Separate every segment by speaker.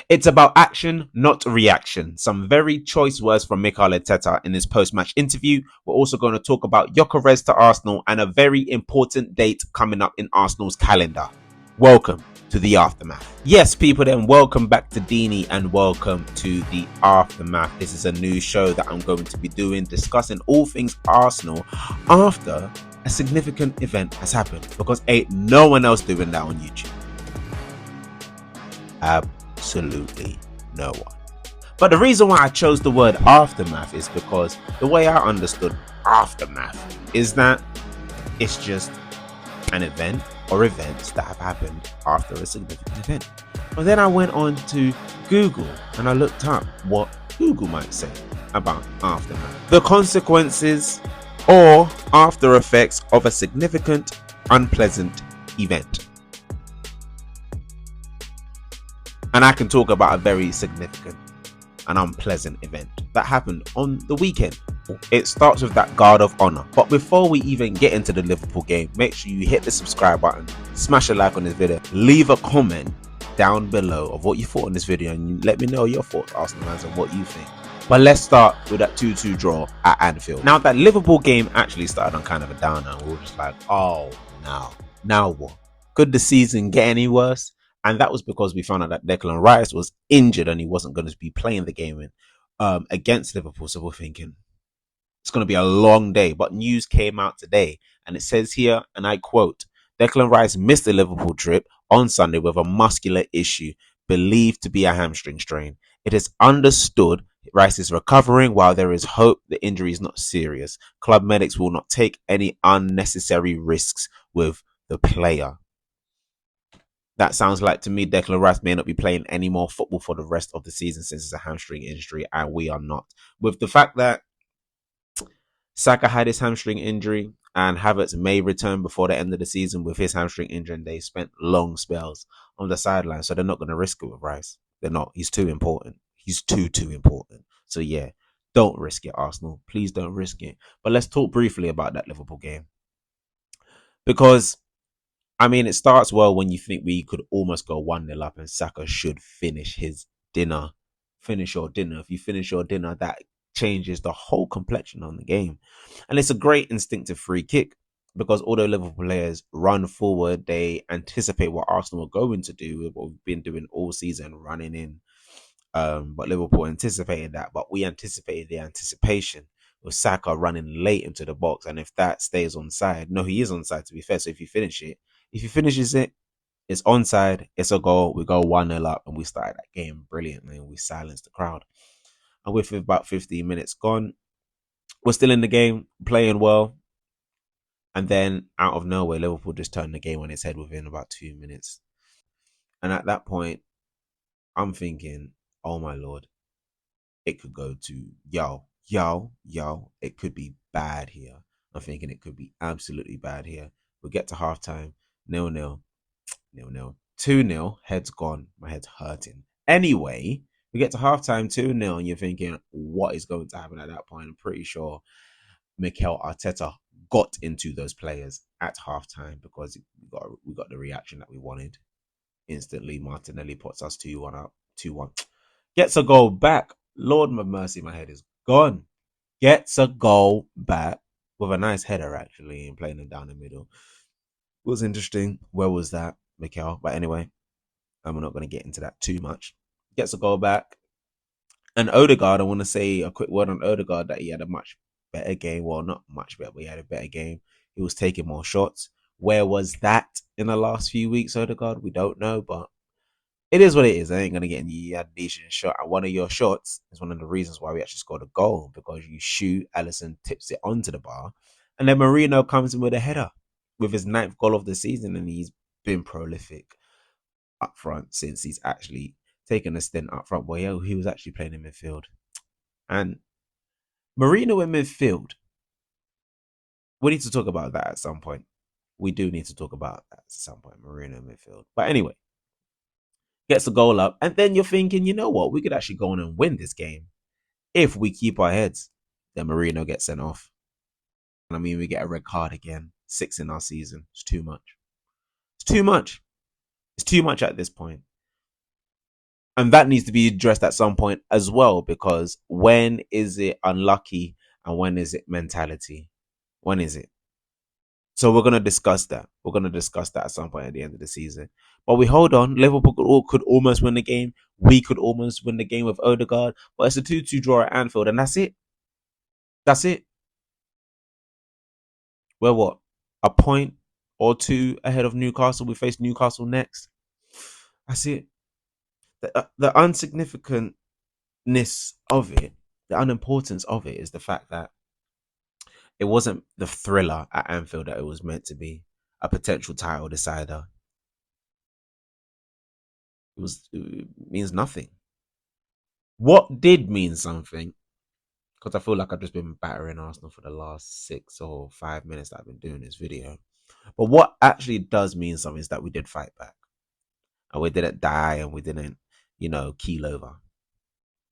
Speaker 1: It's about action, not reaction. Some very choice words from Mikel Arteta in his post-match interview. We're also going to talk about Gyokeres to Arsenal and a very important date coming up in Arsenal's calendar. Welcome to the Aftermath. Yes, people, then welcome back to Dini and welcome to the Aftermath. This is a new show that I'm going to be doing, discussing all things Arsenal after a significant event has happened, because ain't no one else doing that on YouTube. Absolutely no one. But the reason why I chose the word aftermath is because the way I understood aftermath is that it's just an event or events that have happened after a significant event. But then I went on to Google and I looked up what Google might say about aftermath. The consequences or after effects of a significant, unpleasant event. And I can talk about a very significant and unpleasant event that happened on the weekend. It starts with that guard of honor. But before we even get into the Liverpool game, make sure you hit the subscribe button, smash a like on this video, leave a comment down below of what you thought on this video, and let me know your thoughts, Arsenal fans, and what you think. But let's start with that 2-2 draw at Anfield. Now, that Liverpool game actually started on kind of a downer. We were just like, oh, now what? Could the season get any worse? And that was because we found out that Declan Rice was injured and he wasn't going to be playing the game against Liverpool. So we're thinking it's going to be a long day. But news came out today and it says here, and I quote, Declan Rice missed the Liverpool trip on Sunday with a muscular issue believed to be a hamstring strain. It is understood Rice is recovering while there is hope the injury is not serious. Club medics will not take any unnecessary risks with the player. That sounds like to me Declan Rice may not be playing any more football for the rest of the season since it's a hamstring injury, and we are not. With the fact that Saka had his hamstring injury and Havertz may return before the end of the season with his hamstring injury, and they spent long spells on the sideline, so they're not going to risk it with Rice. They're not. He's too important. He's too important. So yeah, don't risk it, Arsenal. Please don't risk it. But let's talk briefly about that Liverpool game, because I mean, it starts well when you think we could almost go 1-0 up and Saka should finish his dinner. Finish your dinner. If you finish your dinner, that changes the whole complexion on the game. And it's a great instinctive free kick, because although Liverpool players run forward, they anticipate what Arsenal are going to do, what we've been doing all season, running in. But Liverpool anticipated that, but we anticipated the anticipation with Saka running late into the box. And if that stays onside, no, he is onside to be fair. So if he finishes it, it's onside, it's a goal, we go 1-0 up, and we started that game brilliantly and we silenced the crowd. And with about 15 minutes gone, we're still in the game, playing well. And then out of nowhere, Liverpool just turned the game on its head within about 2 minutes. And at that point, I'm thinking, oh my Lord, it could go to it could be bad here. I'm thinking it could be absolutely bad here. We'll get to halftime, 0-0, 2-0, head's gone, my head's hurting. Anyway, we get to halftime, 2-0, and you're thinking, what is going to happen at that point? I'm pretty sure Mikel Arteta got into those players at halftime, because we got the reaction that we wanted. Instantly, Martinelli puts us 2-1 up, 2-1. Gets a goal back. Lord have mercy, my head is gone. Gets a goal back with a nice header, actually, and playing it down the middle. It was interesting. Where was that, Mikel? But anyway, I'm not going to get into that too much. Gets a goal back. And Odegaard, I want to say a quick word on Odegaard, that he had a much better game. Well, not much better, but he had a better game. He was taking more shots. Where was that in the last few weeks, Odegaard? We don't know, but it is what it is. I ain't going to get any decent shot. And one of your shots is one of the reasons why we actually scored a goal, because you shoot, Alisson tips it onto the bar, and then Marino comes in with a header with his 9th goal of the season, and he's been prolific up front since he's actually taken a stint up front. But yeah, he was actually playing in midfield. And Marino in midfield, we need to talk about that at some point. We do need to talk about that at some point, Marino in midfield. But anyway, gets the goal up, and then you're thinking, you know what, we could actually go on and win this game if we keep our heads. Then Marino gets sent off. I mean, we get a red card again. 6 in our season. It's too much. It's too much. It's too much at this point. And that needs to be addressed at some point as well, because when is it unlucky and when is it mentality? When is it? So we're going to discuss that. We're going to discuss that at some point at the end of the season. But we hold on. Liverpool could almost win the game. We could almost win the game with Odegaard. But it's a 2-2 draw at Anfield, and that's it. That's it. We're what? A point or two ahead of Newcastle. We face Newcastle next. That's it. The unsignificantness of it, the unimportance of it is the fact that it wasn't the thriller at Anfield that it was meant to be, a potential title decider. It means nothing. What did mean something, because I feel like I've just been battering Arsenal for the last 6 or 5 minutes that I've been doing this video. But what actually does mean something is that we did fight back. And we didn't die and we didn't, keel over.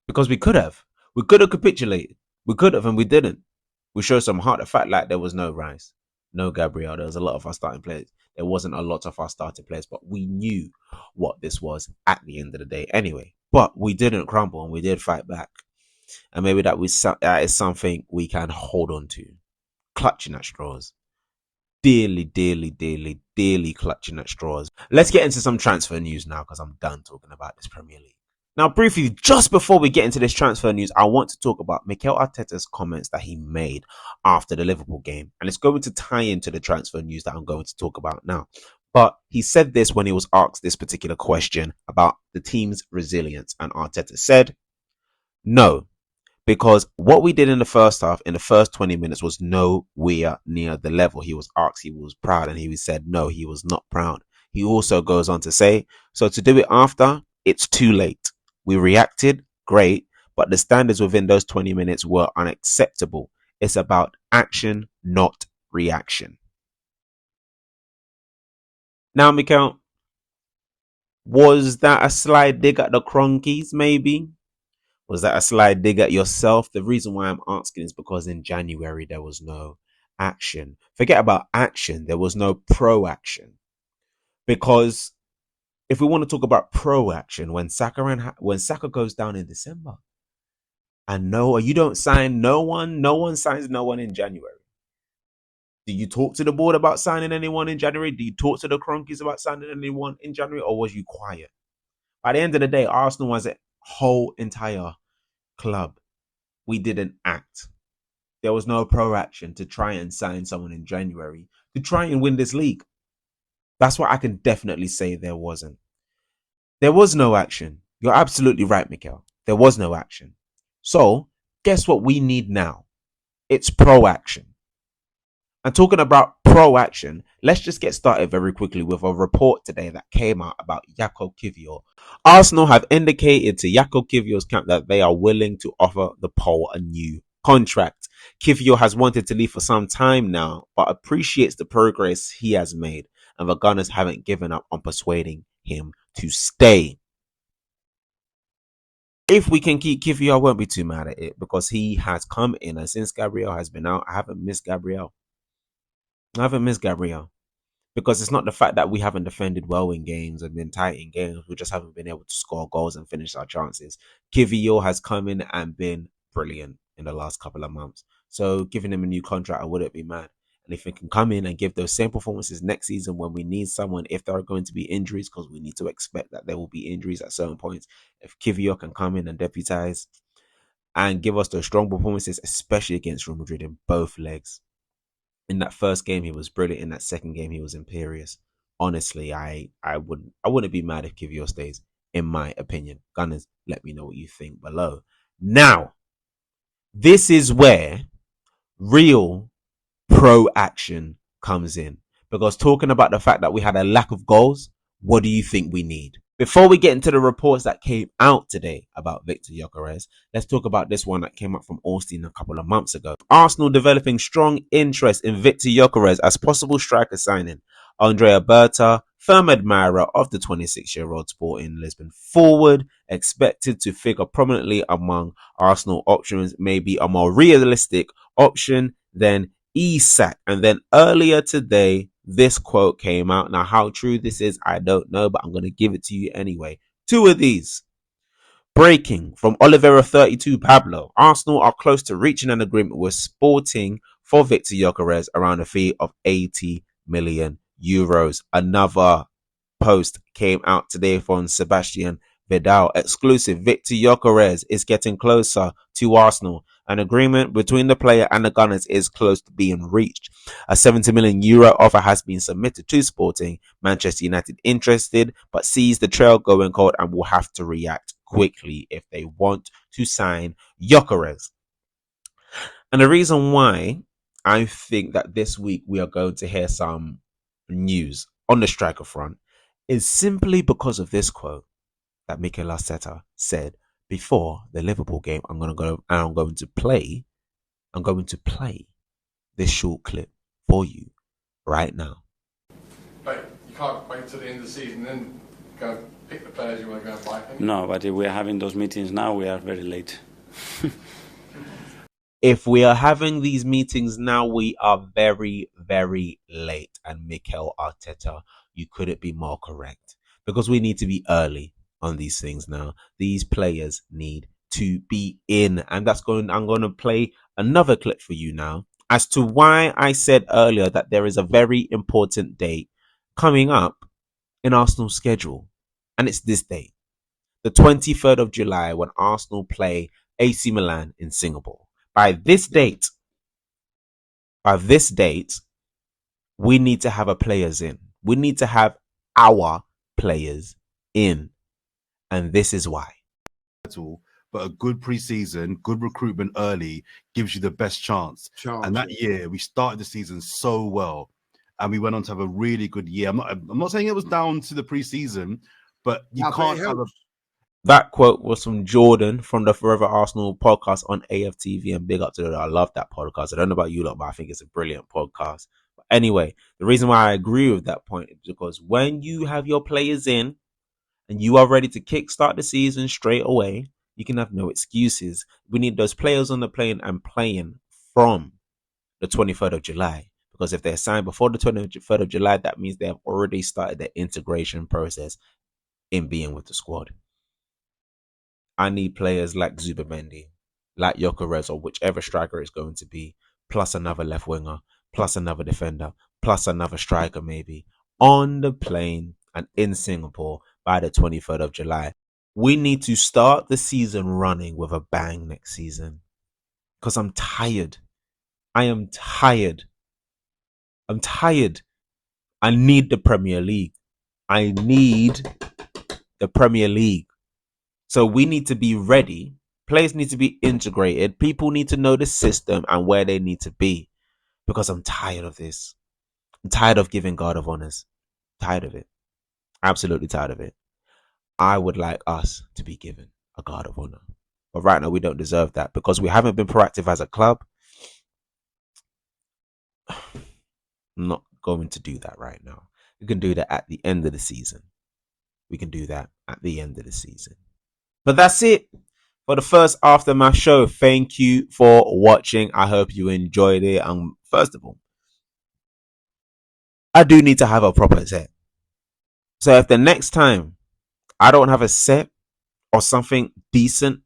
Speaker 1: Because we could have. We could have capitulated. We could have, and we didn't. We showed some heart. The fact like there was no Rice, no Gabriel. There was a lot of our starting players. There wasn't a lot of our starting players, but we knew what this was at the end of the day anyway. But we didn't crumble and we did fight back. And maybe that is something we can hold on to. Clutching at straws. Dearly, dearly, dearly, dearly clutching at straws. Let's get into some transfer news now, because I'm done talking about this Premier League. Now, briefly, just before we get into this transfer news, I want to talk about Mikel Arteta's comments that he made after the Liverpool game. And it's going to tie into the transfer news that I'm going to talk about now. But he said this when he was asked this particular question about the team's resilience. And Arteta said, no, because what we did in the first half, in the first 20 minutes, was nowhere near the level. He was asked, he was proud, and he said, no, he was not proud. He also goes on to say, so to do it after, it's too late. We reacted, great, but the standards within those 20 minutes were unacceptable. It's about action, not reaction. Now, Mikel, was that a sly dig at the Cronkies, maybe? Was that a sly dig at yourself? The reason why I'm asking is because in January there was no action. Forget about action. There was no pro-action. Because if we want to talk about pro-action, when Saka goes down in December, and you don't sign no one signs no one in January. Do you talk to the board about signing anyone in January? Do you talk to the Cronkies about signing anyone in January, or was you quiet? By the end of the day, Arsenal was a whole entire club. We didn't act. There was no pro-action to try and sign someone in January to try and win this league. That's what I can definitely say there wasn't. There was no action. You're absolutely right, Mikel. There was no action. So, guess what we need now? It's pro-action. And talking about pro-action, let's just get started very quickly with a report today that came out about Jakob Kiwior. Arsenal have indicated to Jakob Kiwior's camp that they are willing to offer the Pole a new contract. Kiwior has wanted to leave for some time now, but appreciates the progress he has made, and the Gunners haven't given up on persuading him to stay. If we can keep Kiwior, I won't be too mad at it, because he has come in, and since Gabriel has been out, I haven't missed Gabriel. Because it's not the fact that we haven't defended well in games and been tight in games. We just haven't been able to score goals and finish our chances. Kiwior has come in and been brilliant in the last couple of months. So giving him a new contract, I wouldn't be mad. And if he can come in and give those same performances next season when we need someone, if there are going to be injuries, because we need to expect that there will be injuries at certain points, if Kiwior can come in and deputize and give us those strong performances, especially against Real Madrid in both legs. In that first game, he was brilliant. In that second game, he was imperious. Honestly, I wouldn't be mad if Kiwior stays, in my opinion. Gunners, let me know what you think below. Now, this is where real pro action comes in. Because talking about the fact that we had a lack of goals, what do you think we need? Before we get into the reports that came out today about Victor Gyokeres, let's talk about this one that came up from Austin a couple of months ago. Arsenal developing strong interest in Victor Gyokeres as possible striker signing. Andrea Berta, firm admirer of the 26-year-old Sporting Lisbon forward, expected to figure prominently among Arsenal options, may be a more realistic option than Isak. And then earlier today, this quote came out. Now, how true this is, I don't know, but I'm going to give it to you anyway. Two of these. Breaking from Oliveira 32 Pablo. Arsenal are close to reaching an agreement with Sporting for Victor Gyokeres around a fee of 80 million euros. Another post came out today from Sebastian Vidal. Exclusive. Victor Gyokeres is getting closer to Arsenal. An agreement between the player and the Gunners is close to being reached. A 70 million euro offer has been submitted to Sporting. Manchester United interested, but sees the trail going cold and will have to react quickly if they want to sign Gyokeres. And the reason why I think that this week we are going to hear some news on the striker front is simply because of this quote that Mikel Arteta said before the Liverpool game. I'm going to play this short clip for you right now.
Speaker 2: But you can't wait till the end of the season and then go pick the players you want to go and buy.
Speaker 3: No, but if we are having those meetings now, we are very late.
Speaker 1: If we are having these meetings now, we are very, very late. And Mikel Arteta, you couldn't be more correct, because we need to be early on these things now. These players need to be in, and I'm going to play another clip for you now as to why I said earlier that there is a very important date coming up in Arsenal's schedule, and it's this date, the 23rd of July, when Arsenal play AC Milan in Singapore. By this date, we need to have our players in. We need to have our players in. And this is why.
Speaker 4: But a good preseason, good recruitment early gives you the best chance. And that year, we started the season so well. And we went on to have a really good year. I'm not saying it was down to the preseason, but you can't have a...
Speaker 1: That quote was from Jordan from the Forever Arsenal podcast on AFTV, and big up to that. I love that podcast. I don't know about you lot, but I think it's a brilliant podcast. But anyway, the reason why I agree with that point is because when you have your players in and you are ready to kickstart the season straight away, you can have no excuses. We need those players on the plane and playing from the 23rd of July. Because if they're signed before the 23rd of July, that means they have already started their integration process in being with the squad. I need players like Zubimendi, like Gyokeres, or whichever striker it's going to be, plus another left winger, plus another defender, plus another striker maybe, on the plane and in Singapore by the 23rd of July. We need to start the season running with a bang next season. Because I'm tired. I am tired. I'm tired. I need the Premier League. I need the Premier League. So we need to be ready. Players need to be integrated. People need to know the system and where they need to be. Because I'm tired of this. I'm tired of giving guard of honors. Tired of it. Absolutely tired of it. I would like us to be given a guard of honor. But right now we don't deserve that because we haven't been proactive as a club. I'm not going to do that right now. We can do that at the end of the season. We can do that at the end of the season. But that's it for the first Aftermath show. Thank you for watching. I hope you enjoyed it. First of all, I do need to have a proper set. So if the next time I don't have a set or something decent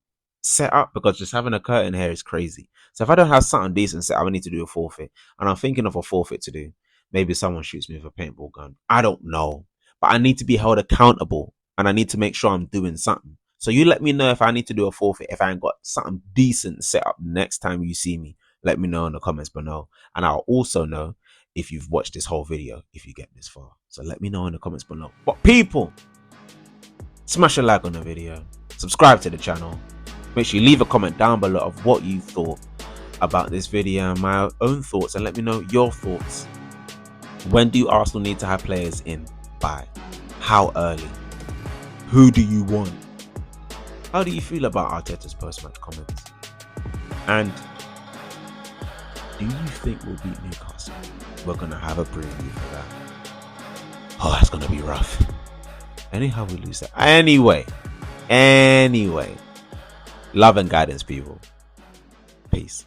Speaker 1: set up, because just having a curtain here is crazy. So if I don't have something decent set up, I need to do a forfeit. And I'm thinking of a forfeit to do. Maybe someone shoots me with a paintball gun. I don't know. But I need to be held accountable. And I need to make sure I'm doing something. So you let me know if I need to do a forfeit, if I ain't got something decent set up next time you see me. Let me know in the comments below. And I'll also know if you've watched this whole video, if you get this far. So let me know in the comments below. But people, smash a like on the video. Subscribe to the channel. Make sure you leave a comment down below of what you thought about this video and my own thoughts. And let me know your thoughts. When do Arsenal need to have players in? By? How early? Who do you want? How do you feel about Arteta's post-match comments? And do you think we'll beat Newcastle? We're going to have a preview for that. Oh, that's going to be rough. Anyhow, we lose that. Anyway. Love and guidance, people. Peace.